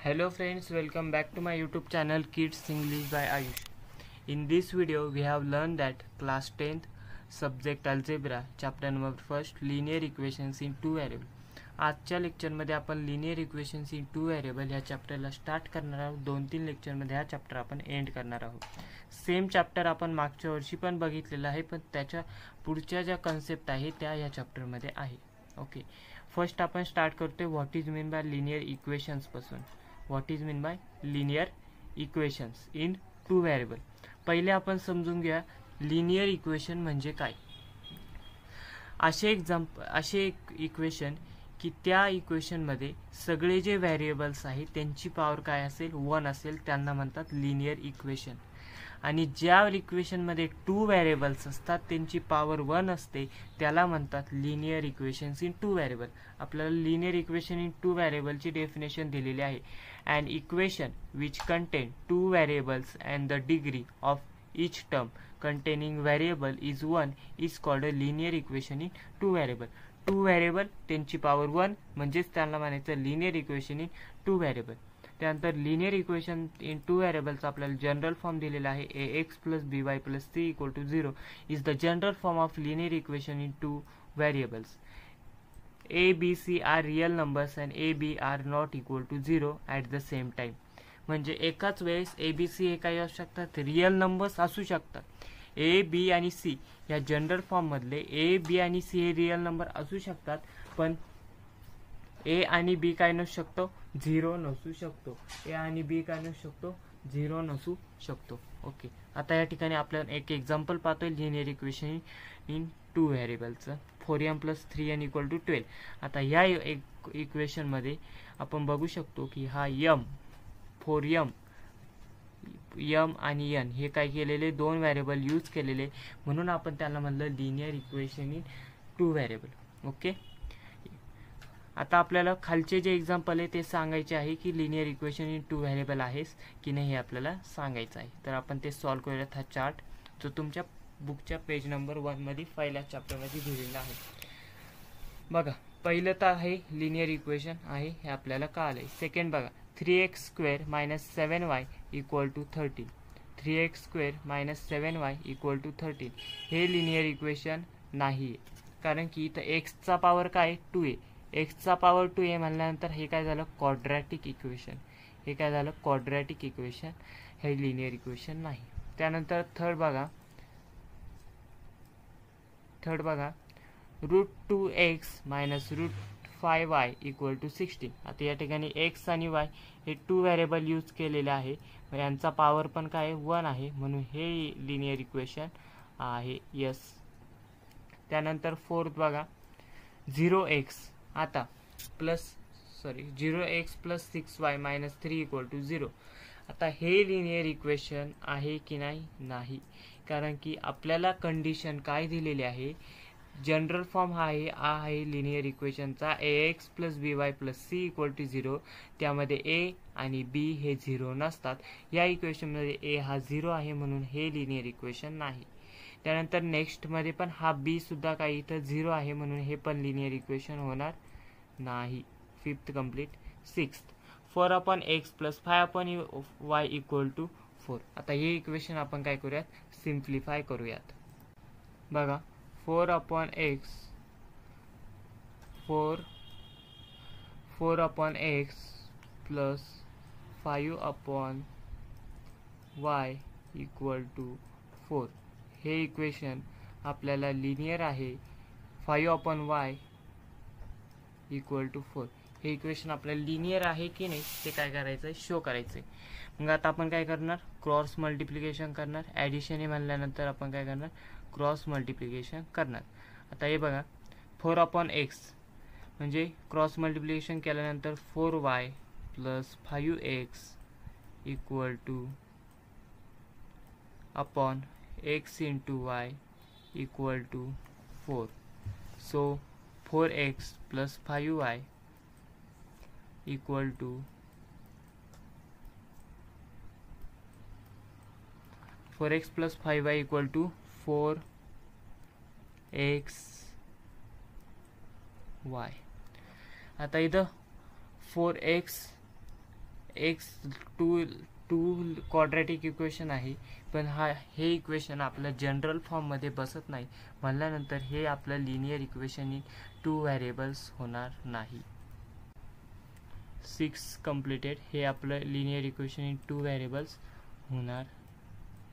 Hello friends, welcome back to my YouTube channel Kids English by Ayush. In this video we have learned that class 10th subject algebra chapter number 1 linear equations in two variable. आजच्या लेक्चरमध्ये आपण linear equations in two variable ह्या चॅप्टरला start करणार आहोत. 2-3 लेक्चरमध्ये हा chapter आपण end करणार आहोत. सेम चॅप्टर आपण मागच्या वर्षी पण बघितलेला आहे, पण त्याच्या पुढच्या ज्या कन्सेप्ट आहे त्या ह्या चॅप्टरमध्ये आहे. ओके, फर्स्ट आपण स्टार्ट करतोय what is mean by linear equations पासून. What is mean by linear equations in two variable. पहिले आपण समजून घ्या लिनियर इक्वेशन म्हणजे काय. असे इक्वेशन की त्या इक्वेशनमध्ये सगळे जे व्हेरिएबल्स आहेत त्यांची पॉवर काय असेल 1 असेल, त्यांना म्हणतात लिनियर इक्वेशन. आणि ज्या इक्वेशनमध्ये 2 व्हेरिएबल्स असतात त्यांची पॉवर 1 असते त्याला म्हणतात linear equations in two variable. आपल्याला लिनियर इक्वेशन इन टू व्हेरिएबलची डेफिनेशन दिलेली आहे. And equation which contain 2 variables and the degree of each term containing variable is 1 is called a linear equation in two variable. 2 variable त्यांची power 1 म्हणजेच त्याला म्हणायचं linear equation in two variable. त्यानंतर linear equation in to व्हेरिएबलचा आपल्याला general form दिलेला आहे ax + by + c = 0 is the general form of linear equation in two variables. a b c are real numbers and a b are not equal to 0 at the same time. म्हणजे एकाच वेळेस A B C हे काही असू शकतात, real numbers असू शकतात. A B आणि सी या जनरल फॉर्म मधले ए बी आणि सी हे रियल नंबर असू शकतात, पण ए आणि बी काय नसू शकतो, 0 नसू शकतो. ए आणि बी काय नसू शकतो, 0 नसू शकतो. ओके, आता या ठिकाणी आपल्याला एक एक्झाम्पल पाहतोय लिनियर इक्वेशन इन टू व्हेरिएबलचं. 4m + 3n = 12. आता या इक्वेशन मध्ये आपण बघू शकतो की हा m 4m आणि n हे काय केलेले 2 व्हेरिएबल यूज केलेले, म्हणून आपण त्याला म्हणलं linear equation in two variable. Okay, आता आपल्याला खालचे जे एक्झाम्पल आहे ते सांगायचे आहे की linear equation in two variable आहेस की नाही हे आपल्याला सांगायचं आहे. तर आपण ते सॉल्व्ह करूयात. हा चार्ट जो तुमच्या बुकच्या पेज नंबर 1 मध्ये पहिल्या चॅप्टरमध्ये दिलेला आहे. बघा, पहिलं तर आहे लिनियर इक्वेशन आहे हे आपल्याला कळालंय. सेकंड बघा 3x² - 7y = 13. 3x² - 7y = 13 हे लिनियर इक्वेशन नाही, कारण की इथं x चा पॉवर काय 2 आहे. x चा पॉवर 2 आहे म्हणल्यानंतर हे काय झालं क्वाड्रॅटिक इक्वेशन. हे काय झालं क्वाड्रॅटिक इक्वेशन, हे लिनियर इक्वेशन नाही. त्यानंतर थर्ड बघा √2x - √5y = 16. आता या ठिकाणी x आणि y हे 2 व्हेरिएबल यूज केलेले आहे, यांचा पॉवर पण काय 1 आहे, म्हणून हे लिनियर इक्वेशन आहे यस. त्यानंतर फोर्थ बघा 0x + 6y - 3 = 0. आता हे लिनियर इक्वेशन आहे की नाही, कारण की आपल्याला कंडिशन काय दिलेली आहे. जनरल फॉर्म हा आहे लिनियर इक्वेशनचा ax + by + c = 0. त्यामध्ये a आणि b हे 0 नसतात. या इक्वेशनमध्ये a हा 0 आहे, म्हणून हे लिनियर इक्वेशन नाही. त्यानंतर नेक्स्ट मध्ये पण हा b सुद्धा काही इथं 0 आहे, म्हणून हे पण लिनियर इक्वेशन होणार नाही. Fifth complete. Sixth 4x + 5y = 4. आता हे इक्वेशन आपण काय करूयात सिम्प्लिफाय करूयात. बघा 4x + 5y = 4 हे इक्वेशन आपल्याला लिनियर आहे. 5y = 4 हे इक्वेशन आपल्याला लिनियर आहे की नाही ते काय करायचं शो करायचंय. मग आता आपण काय करणार क्रॉस मल्टिप्लिकेशन करणार. ॲडिशन म्हणल्यानंतर आपण काय करणार क्रॉस मल्टिप्लिकेशन करणार. आता हे बघा 4x म्हणजे क्रॉस मल्टिप्लिकेशन केल्यानंतर 4y + 5x = x × y = 4. So 4x + 5y = 4x + 5y = 4xy. आता इथं 4x x to quadratic equation आहे, पण हे इक्वेशन आपल्या जनरल फॉर्ममध्ये बसत नाही म्हणल्यानंतर हे आपलं लिनियर इक्वेशन इन 2 व्हेरिएबल्स होणार नाही. 6 कंप्लीटेड. हे आपलं लिनियर इक्वेशन इन 2 व्हेरिएबल्स होणार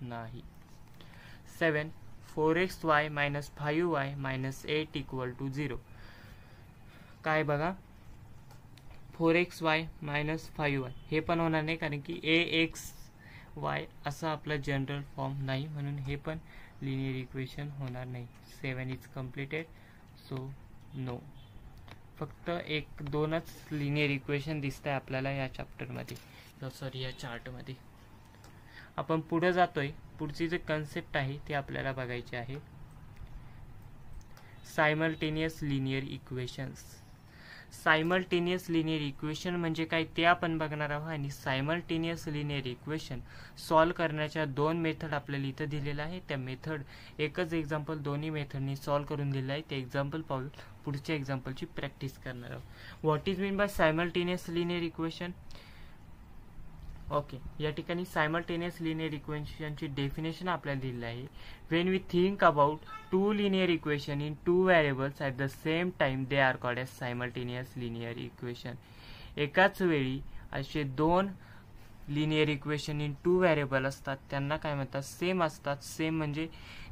नाही. 7 4xy minus 5y minus 8 equal to 0. काय बघा, 4xy minus 5y हे पण होणार नाही, कारण की axy असा आपला जनरल फॉर्म नाही, म्हणून हे पण लिनियर इक्वेशन होणार नाही. 7 इज कम्प्लीटेड, सो नो. फक्त 1-2च लिनियर इक्वेशन दिसत आहे आपल्याला या चॅप्टरमध्ये, सॉरी या चार्टमध्ये. आपण पुढे जातोय. पुढची जे कन्सेप्ट आहे ते आपल्याला बघायची आहे. Simultaneous linear equations. Simultaneous linear equation म्हणजे काय ते आपण बघणार आहोत. आणि सायमल्टेनियस लिनियर इक्वेशन सॉल्व करण्याच्या 2 मेथड आपल्याला इथं दिलेल्या आहे. त्या मेथड एकच एक्झाम्पल दोन्ही मेथडनी सॉल्व करून दिलेलं आहे. ते एक्झाम्पल पाहून पुढच्या एक्झाम्पलची प्रॅक्टिस करणार आहोत. What is mean by simultaneous linear equation? Okay, या ठिकाणी सायमल्टेनियस लिनियर इक्वेशनची डेफिनेशन आपल्याला दिलेली आहे. When we think about 2 linear equation in 2 variables at the same time they are called as simultaneous linear equation. एकाच वेळी असे 2 लिनियर इक्वेशन इन 2 व्हेरिएबल असतात, त्यांना काय म्हणतात? सेम असतात. सेम म्हणजे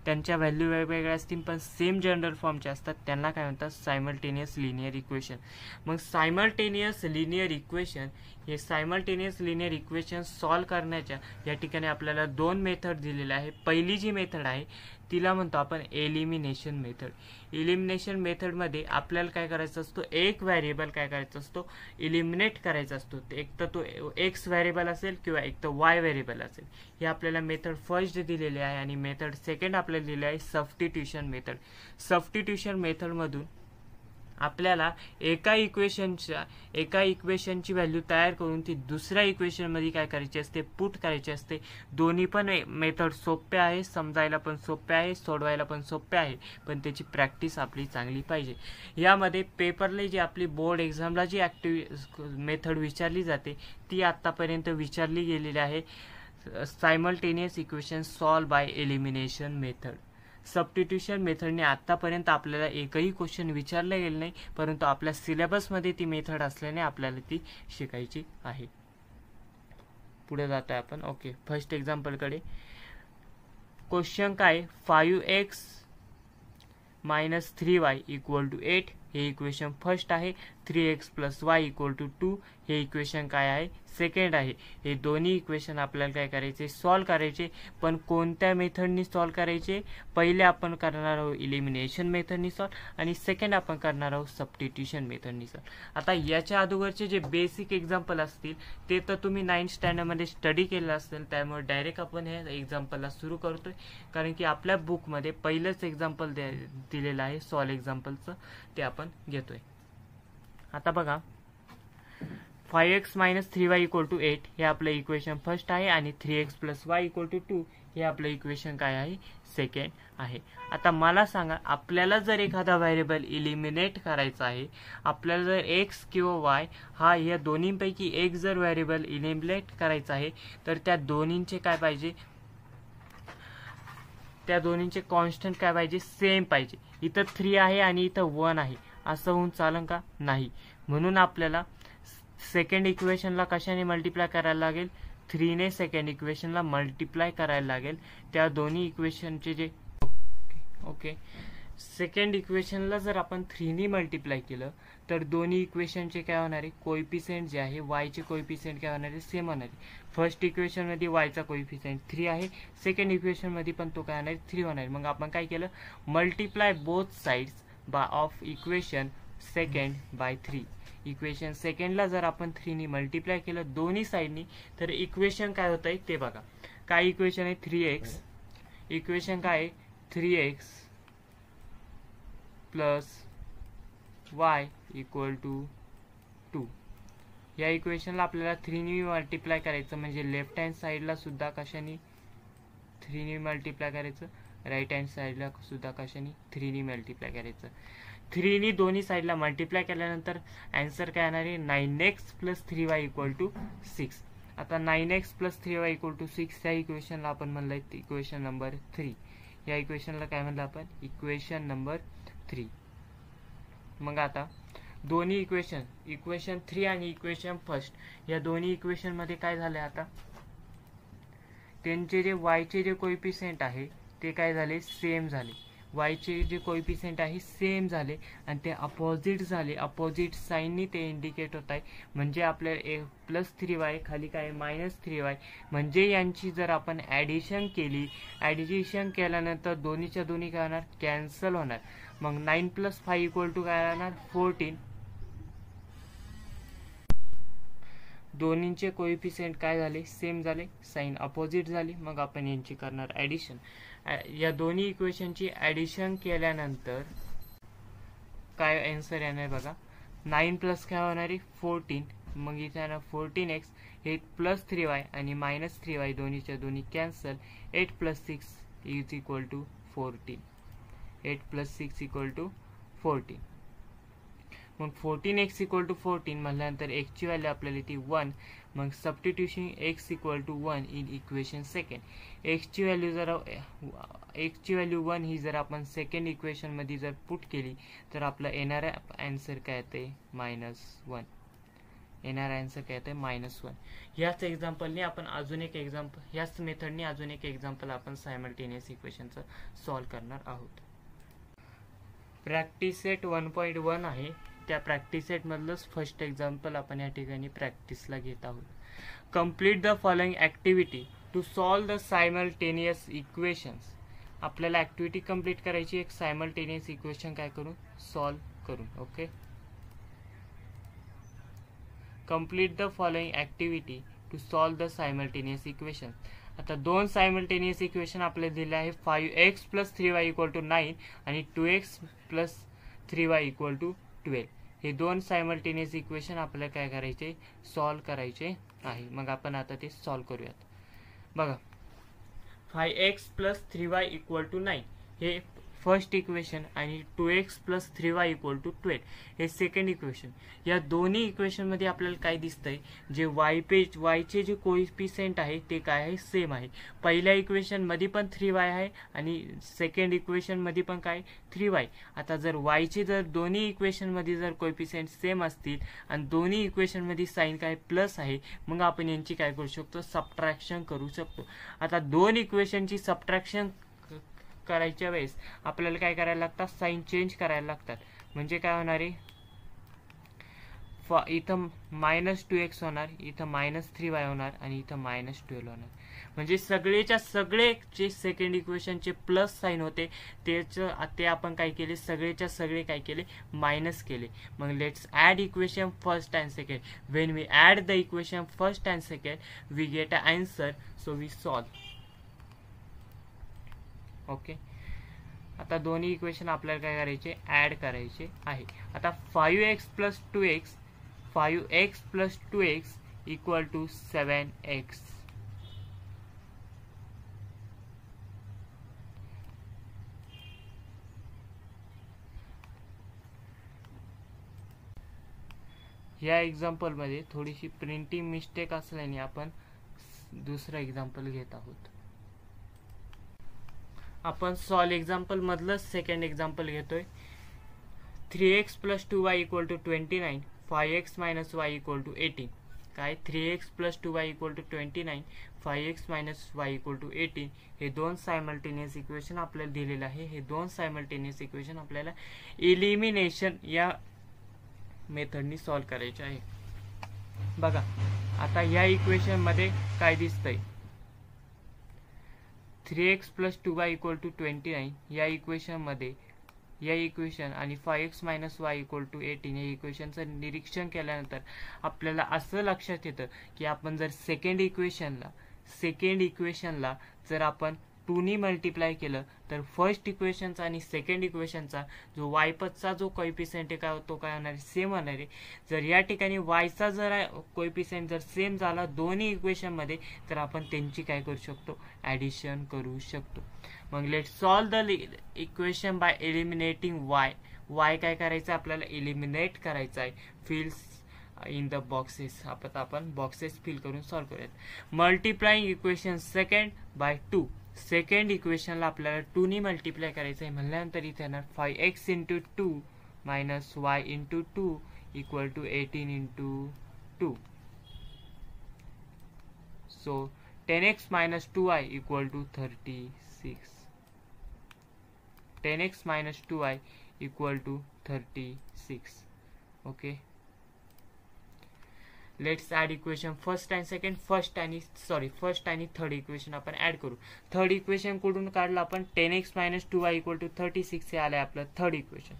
त्यांच्या व्हॅल्यू वेगवेगळ्या असतील पण सेम जनरल फॉर्मचे असतात, त्यांना काय म्हणतात? Simultaneous linear equation. मग सायमल्टेनियस लिनियर इक्वेशन हे सायमल्टेनियस लिनियर इक्वेशन सॉल्व करण्याच्या या ठिकाणी आपल्याला 2 मेथड दिलेल्या आहे. पहिली जी मेथड आहे तिला म्हणतो आपण एलिमिनेशन मेथड. एलिमिनेशन मेथडमध्ये आपल्याला काय करायचं असतो? एक व्हेरिएबल काय करायचा असतो? इलिमिनेट करायचा असतो. एक तर तो एक्स व्हेरिएबल असेल किंवा एक तर वाय व्हेरिएबल असेल. हे आपल्याला मेथड फर्स्ट दिलेली आहे. आणि मेथड सेकंड आपल्याला दिलेली आहे सबस्टिट्यूशन मेथड. सबस्टिट्यूशन मेथडमधून आपल्याला एका इक्वेशनची व्हॅल्यू तयार करून ती दुसऱ्या इक्वेशनमध्ये काय करायची असते? पुट करायची असते. दोन्ही पण मेथड सोपे आहे, समजायला पण सोपे आहे, सोडवायला पण सोपे आहे, पण त्याची प्रॅक्टिस आपली चांगली पाहिजे. यामध्ये पेपरला जी आपली बोर्ड एक्झामला जी मेथड विचारली जाते ती आत्तापर्यंत विचारली गेलेली आहे. Simultaneous equation solve by elimination method. Substitution मेथडने आतापर्यंत आपल्याला एकही क्वेश्चन विचारले गेले नाही, परंतु आपल्या सिलेबसमध्ये ती मेथड असल्याने आपल्याला ती शिकायची आहे. पुढे जातोय आपण. Okay, first एक्झाम्पलकडे. क्वेश्चन काय? 5x minus 3y equal to 8 हे इक्वेशन फर्स्ट आहे. 3x plus y equal to 2 हे इक्वेशन काय आहे? सेकंड आहे. हे दोन्ही इक्वेशन आपल्याला काय करायचे? सॉल्व करायचे. पण कोणत्या मेथडनी सॉल्व करायचे? पहिले आपण करणार आहोत इलिमिनेशन मेथडनी सॉल्व, आणि सेकंड आपण करणार आहोत सबस्टिट्यूशन मेथडनी सॉल्व. आता याच्या अगोदरचे जे बेसिक एक्झाम्पल असतील ते तर तुम्ही 9th स्टँडर्डमध्ये स्टडी केलं असेल, त्यामुळे डायरेक्ट आपण हे एक्झाम्पलला सुरू करतोय. कारण की आपल्या बुकमध्ये पहिलंच एक्झाम्पल दिलेलं आहे सॉल्व एक्झाम्पलचं, ते आपण घेतोय. आता बघा, 5x minus 3y equal to 8 हे आपलं इक्वेशन फर्स्ट आहे. आणि 3x plus y equal to 2 हे आपलं इक्वेशन काय आहे? सेकंड आहे. आता मला सांगा, आपल्याला जर एखादा व्हेरिएबल इलिमिनेट करायचा आहे, आपल्याला जर x किंवा y हा या दोन्हीपैकी एक जर व्हेरिएबल इलिमिनेट करायचा आहे, तर त्या दोन्हींचे काय पाहिजे? त्या दोन्हींचे कॉन्स्टंट काय पाहिजे? सेम पाहिजे. इथं 3 आहे आणि इथं 1 आहे, असं होऊन चालेल का? नाही. म्हणून आपल्याला सेकंड इक्वेशनला कशाने मल्टिप्लाय करायला लागेल? 3 ने सेकंड इक्वेशनला मल्टिप्लाय करायला लागेल. त्या दोन्ही इक्वेशनचे जे ओके सेकंड इक्वेशनला जर आपण 3 ने मल्टिप्लाय केलं तर दोन्ही इक्वेशनचे काय होणार आहे? कोएफिशिएंट जे आहे वायचे कोएफिशिएंट काय होणार आहे? सेम होणार आहे. फर्स्ट इक्वेशनमध्ये वायचा कोएफिशिएंट 3 आहे, सेकंड इक्वेशनमध्ये पण तो काय होणार आहे? 3 होणार आहे. मग आपण काय केलं? Multiply both sides of equation second by 3. Equation सेकंडला जर आपण 3 ने मल्टिप्लाय केलं दोन्ही साइडनी, तर इक्वेशन काय होत आहे ते बघा. काय इक्वेशन आहे? 3x. इक्वेशन काय आहे? 3x plus y equal to 2. या इक्वेशनला आपल्याला 3 ने मल्टिप्लाय करायचं, म्हणजे लेफ्ट हँड साइडला सुद्धा कशाने 3 ने मल्टिप्लाय करायचं, राईट हँड साइडला सुद्धा कशाने 3 ने मल्टिप्लाय करायचं. 3नी दोन्ही साईडला मल्टिप्लाय केल्यानंतर आन्सर काय येणार आहे 9x + 3y = 6. आता 9x + 3y = 6 या इक्वेशनला आपण म्हणलंय इक्वेशन नंबर 3. या इक्वेशनला काय म्हणलं आपण इक्वेशन नंबर 3. मग आता दोन्ही इक्वेशन 3 आणि इक्वेशन फर्स्ट या दोन्ही इक्वेशन मध्ये काय झाले आता त्यांचे जे y चे जे कोएफिशिएंट आहे ते काय झाले सेम झाले. y चे जे कोएफिशिएंट आहे सेम झाले आणि ते अपोजिट झाले. अपोजिट साइननी ते इंडिकेट होत आहे. म्हणजे आपल्याला +3y खाली काय -3y म्हणजे यांची जर आपण ऍडिशन केली ऍडिशन केल्यानंतर दोन्हीच्या दोन्ही काय होणार कॅन्सल होणार. मग 9 + 5 = काय राहणार 14. दोन्हींचे कोएफिशिएंट काय झाले सेम झाले साइन अपोजिट झाली. मग आपण यांची करणार ऍडिशन. या दोन्ही इक्वेशनची ऍडिशन केल्यानंतर काय आन्सर येणार बघा 9 + काय होणार आहे 14. मग इथे येणार 14x हे +3y आणि -3y दोन्हीच्या दोन्ही कॅन्सल. 8 + 6 = 14. 8 + 6 = 14. मग 14x = 14 म्हणल्यानंतर x ची व्हॅल्यू आपल्याला ती 1. मग substitution x = 1 in equation second. x ची व्हॅल्यू 1 ही जर आपण सेकंड इक्वेशन मध्ये जर पुट केली तर आपला येणारा आन्सर काय येते -1. येणारा आन्सर काय येते -1. याच एक्झाम्पलने आपण अजून एक एक्झाम्पल याच मेथडने अजून एक एक्झाम्पल आपण सायमल्टेनियस इक्वेशनचं सॉल्व्ह करणार आहोत. प्रॅक्टिस सेट 1.1 आहे. त्या प्रॅक्टिस सेट मधलंच फर्स्ट एक्झाम्पल आपण या ठिकाणी प्रॅक्टिसला घेत आहोत. Complete the following activity to solve the simultaneous equations. आपल्याला ऍक्टिव्हिटी कंप्लीट करायची एक सायमल्टेनियस इक्वेशन काय करून सॉल्व्ह करून. Okay complete the following activity to solve the simultaneous equation. आता दोन सायमल्टेनियस इक्वेशन आपल्याला दिले आहे 5x + 3y = 9 आणि 2x + 3y = 12. हे दोन सायमल्टेनियस इक्वेशन आपल्याला काय करायचे सॉल्व्ह करायचे आहे. मग आपण आता ते सॉल्व्ह करूयात. बघा 5x + 3y = 9 हे फर्स्ट इक्वेशन आणि 2x + 3y = 12 हे सेकंड इक्वेशन. या दोन्ही इक्वेशन मध्ये आपल्याला काय दिसतंय जे y चे जे कोएफिशिएंट आहे ते काय आहे सेम आहे. पहिल्या इक्वेशन मध्ये पण 3y आहे आणि सेकंड इक्वेशन मध्ये पण काय 3y. आता जर y चे जर दोन्ही इक्वेशन मध्ये जर कोएफिशिएंट सेम असतील आणि दोन्ही इक्वेशन मध्ये साइन काय प्लस आहे मग आपण यांची काय करू शकतो सबट्रॅक्शन करू शकतो. आता दोन इक्वेशनची सबट्रॅक्शन करायच्या वेळेस आपल्याला काय करायला लागतात साइन चेंज करायला लागतात. म्हणजे काय होणार आहे इथं -2x होणार इथं -3y होणार आणि इथं -12 होणार. म्हणजे सगळेच्या सगळे जे सेकंड इक्वेशनचे प्लस साइन होते ते आपण काय केले सगळेच्या सगळे काय केले मायनस केले. मग let's add equation first and second. When we add the equation first and second we get a answer. So we solve. Okay आता दोन्ही इक्वेशन आपल्याला काय करायचे ऍड करायचे आहे. आता 5x + 2x = 7x. या एक्झाम्पल मध्ये थोडीशी प्रिंटिंग मिस्टेक असल्याने आपण दुसरा एक्झाम्पल घेत आहोत. आपण सॉल्व एक्झाम्पल मधलं सेकंड एक्झाम्पल घेतोय. 3x + 2y = 29 5x - y = 18. काय 3x + 2y = 29 5x - y = 18 हे दोन सायमल्टेनियस इक्वेशन आपल्याला दिलेले आहे. हे दोन सायमल्टेनियस इक्वेशन आपल्याला एलिमिनेशन या मेथडनी सॉल्व्ह करायचे आहे. बघा आता या इक्वेशन मध्ये काय दिसतंय 3x + 2y = 29 या इक्वेशन मध्ये या इक्वेशन आणि 5x - y = 18 या इक्वेशनचं निरीक्षण केल्यानंतर आपल्याला असं लक्षात येतं की आपण जर सेकंड इक्वेशनला जर आपण 2 मल्टिप्लाय केलं तर फर्स्ट इक्वेशनचा आणि सेकंड इक्वेशनचा जो वायपचा जो कोएफिशियंट आहे काय तो काय होणार आहे, सेम होणार आहे. जर या ठिकाणी वायचा जर कोएफिशियंट जर सेम झाला दोन्ही इक्वेशन मध्ये तर आपण त्यांची काय करू शकतो, ऍडिशन करू शकतो. मग let solve the equation by eliminating Y. Y काय करायचं आपल्याला, एलिमिनेट करायचं आहे. फिल्स इन द बॉक्सेस, आपण बॉक्सेस फिल करून सॉल्व करूयात. Multiplying equation second by 2. Second इक्वेशनला आपल्याला 2 ने मल्टिप्लाय करायचं आहे म्हणल्यानंतर इथे येणार 5x into 2 minus y into 2 equal to 18 into 2. So 10x minus 2y equal to 36. 10x minus 2y equal to 36. Okay, let's add equation first आणि सेकंड. फर्स्ट आणि थर्ड इक्वेशन आपण ऍड करू. थर्ड इक्वेशन कुठून काढलं आपण, 10x minus 2y equal to 36 हे आलंय आपलं थर्ड इक्वेशन.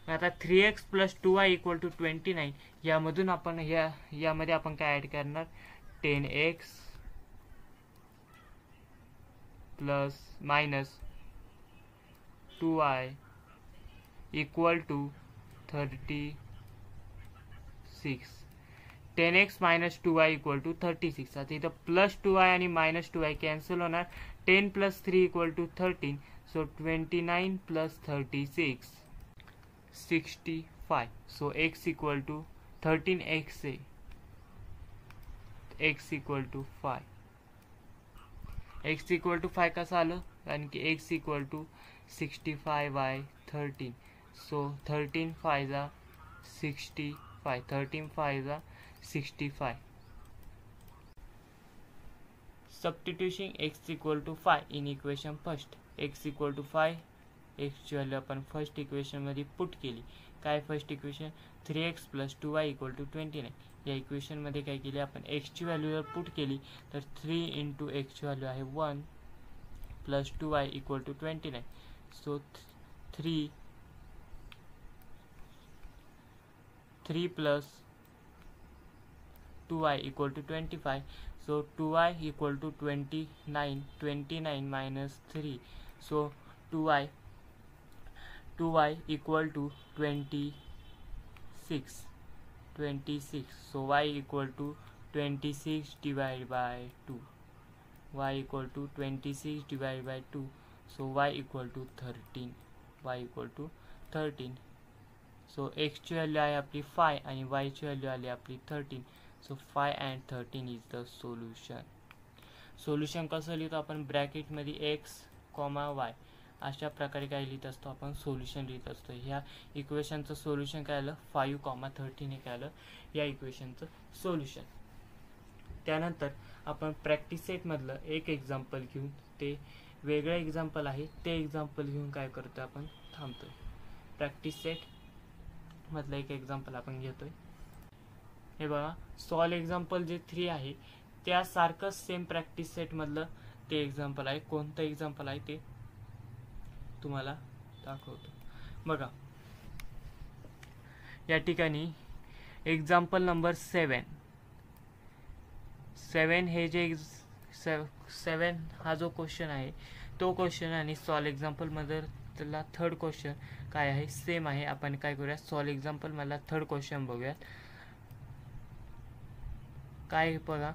मग आता 3x plus 2y equal to 29 यामधून आपण यामध्ये आपण काय ऍड करणार, 10x plus minus 2y equal to 36. 10x minus 2y equal to 36. आता इथं प्लस 2y आणि मायनस 2y कॅन्सल होणार. 10 plus 3 equal to 13. So 29 plus 36 65. So x equal to 13x आहे, x equal to 5. x equal to 5 कसं आलं, कारण की x equal to 65 by 13. So 13 5 जा 65, 13 5 जा 65. Substituting x equal to 5 in equation first. x equal to 5, x ची value आपण first equation मध्ये पुट केली. काय first equation, 3x plus 2y equal to 29. या इक्वेशन मध्ये काय केली आपण, x ची व्हॅल्यू जर पुट केली तर 3 इंटू x ची व्हॅल्यू आहे 1 plus 2y equal to 29. So 3 plus 2y equal to 25. So 2y equal to 29. 29 minus 3. So 2y equal to 26. 26. So y equal to 26 divided by 2. Y equal to 26 divided by 2. So y equal to 13. Y equal to 13. So x ची value आहे आपली 5 आणि y ची value आली आपली 13. So 5 and 13 is the solution. Solution कसं लिहितो आपण, ब्रॅकेट मध्ये x, y अशा प्रकारे काय लिहित असतो आपण, सोल्युशन लिहित असतो. ह्या इक्वेशनचं सोल्युशन काय आलं, 5, 13 हे काय आलं या इक्वेशनचं सोल्युशन. त्यानंतर आपण प्रॅक्टिस सेट मधलं एक एक्झाम्पल घेऊन, ते वेगळं एक्झाम्पल आहे, ते एक्झाम्पल घेऊन काय करतोय आपण, थांबतोय. प्रॅक्टिस सेट मधलं एक एक्झाम्पल आपण घेतोय. हे बघा, सॉल्व एक्झाम्पल जे 3 आहे त्यासारखंच सेम प्रॅक्टिस सेट मधलं ते एक्झाम्पल आहे. कोणतं एक्झाम्पल आहे ते तुम्हाला दाखवतो. बघा, या ठिकाणी एक्झाम्पल नंबर 7 हे जे 7 हा जो क्वेश्चन आहे तो क्वेश्चन आणि सॉल्व एक्झाम्पल मध्ये त्याला थर्ड क्वेश्चन काय आहे, सेम आहे. आपण काय करूया, सॉल्व एक्झाम्पल मधला थर्ड क्वेश्चन बघूयात. काय बघा,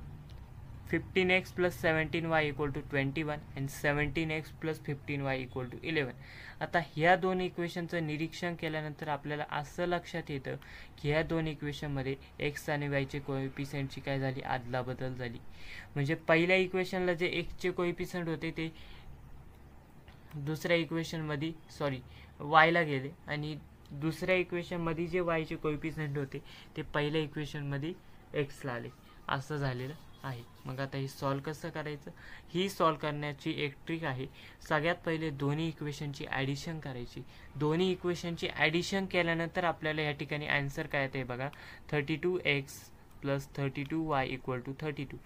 15x plus 17y equal to 21 and 17x plus 15y equal to 11. आता ह्या दोन इक्वेशनचं निरीक्षण केल्यानंतर आपल्याला असं लक्षात येतं की ह्या दोन इक्वेशनमध्ये x आणि y चे कोएफिशियंटची काय झाली, आदलाबदल झाली. म्हणजे पहिल्या इक्वेशनला जे x चे कोएफिशियंट होते ते दुसऱ्या इक्वेशनमध्ये y ला गेले आणि दुसऱ्या इक्वेशनमध्ये जे y चे कोएफिशियंट होते ते पहिल्या इक्वेशनमध्ये x ला आले. असं झालेलं आहे. मग आता हे सॉल्व कसं करायचं, ही सॉल्व करण्याची एक ट्रिक आहे. सगळ्यात पहिले दोन्ही इक्वेशनची ॲडिशन करायची. दोन्ही इक्वेशनची ॲडिशन केल्यानंतर आपल्याला या ठिकाणी आन्सर काय येते बघा, 32x plus 32y equal to 32.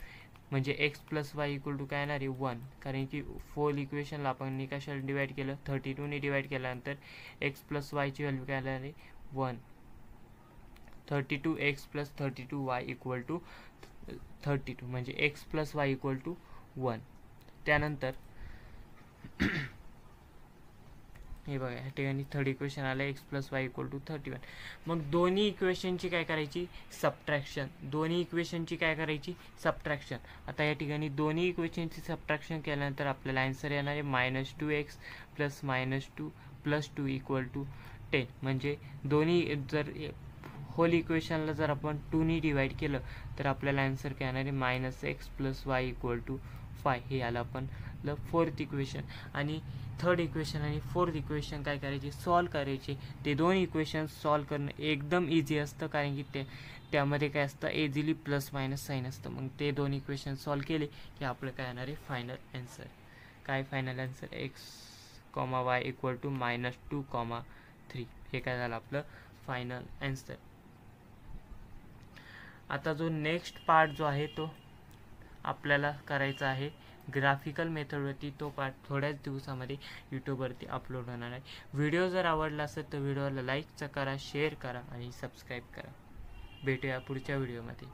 म्हणजे x plus y equal to काय येणार आहे 1. कारण की फोल इक्वेशनला आपण निकषाला डिवाइड केलं, 32 ने डिवाइड केल्यानंतर x प्लस y ची व्हॅल्यू काय येणार आहे 1. 32x plus 32y equal to 32 म्हणजे x plus y equal to 1. त्यानंतर हे बघा या ठिकाणी थर्ड इक्वेशन आलं x plus y equal to 31. मग दोन्ही इक्वेशनची काय करायची सबट्रॅक्शन. दोन्ही इक्वेशनची काय करायची सबट्रॅक्शन. आता या ठिकाणी दोन्ही इक्वेशनची सबट्रॅक्शन केल्यानंतर आपल्याला आन्सर येणार आहे -2x plus -2 plus 2 equal to 10. म्हणजे दोन्ही जर होल इक्वेशनला जर आपण 2ने डिवाइड केलं तर आपल्याला आन्सर काय येणार आहे -x plus y equal to 5. हे आलं आपण फोर्थ इक्वेशन. आणि थर्ड इक्वेशन आणि फोर्थ इक्वेशन काय करायचे सॉल्व करायचे. ते दोन इक्वेशन सॉल्व करणं एकदम इझी असतं कारण की त्यामध्ये काय असतं इझिली प्लस मायनस साईन असतं. मग ते दोन इक्वेशन सॉल्व केले की आपलं काय येणार आहे फायनल आन्सर. काय final answer x, y equal to -2, 3. हे काय झालं आपलं फायनल आन्सर. आता जो नेक्स्ट पार्ट जो आहे तो आपल्याला करायचा आहे ग्राफिकल मेथडवरती. तो पार्ट थोड्याच दिवसामध्ये यूट्यूबवरती अपलोड होणार आहे. व्हिडिओ जर आवडला असेल तर व्हिडिओला लाईक करा, शेअर करा आणि सबस्क्राईब करा. भेटूया पुढच्या व्हिडिओमध्ये.